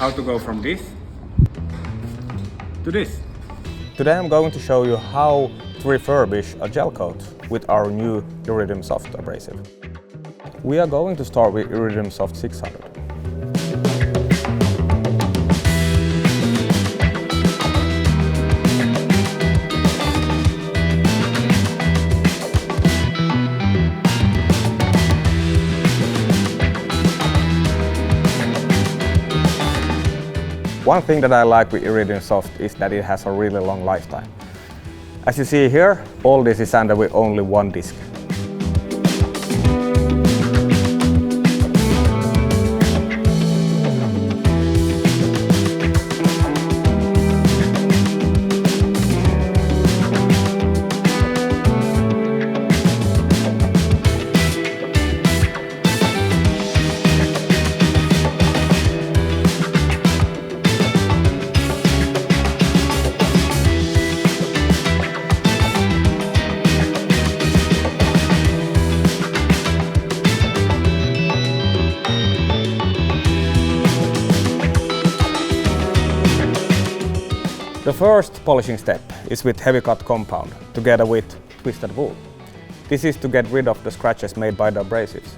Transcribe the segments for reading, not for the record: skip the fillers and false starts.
how to go from this to this. Today I'm going to show you how to refurbish a Jelkot with our new Iridium Soft abrasive. We are going to start with Iridium Soft 600. One thing that I like with Iridium Soft is that it has a really long lifetime. As you see here, all this is sanded with only one disc. The first polishing step is with heavy cut compound together with twisted wool. This is to get rid of the scratches made by the abrasives.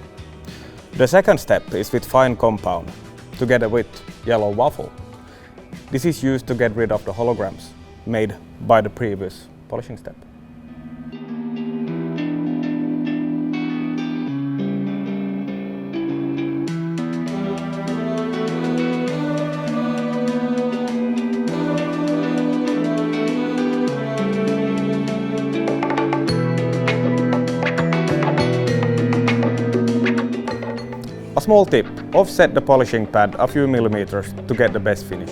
The second step is with fine compound together with yellow waffle. This is used to get rid of the holograms made by the previous polishing step. A small tip, offset the polishing pad a few millimeters to get the best finish.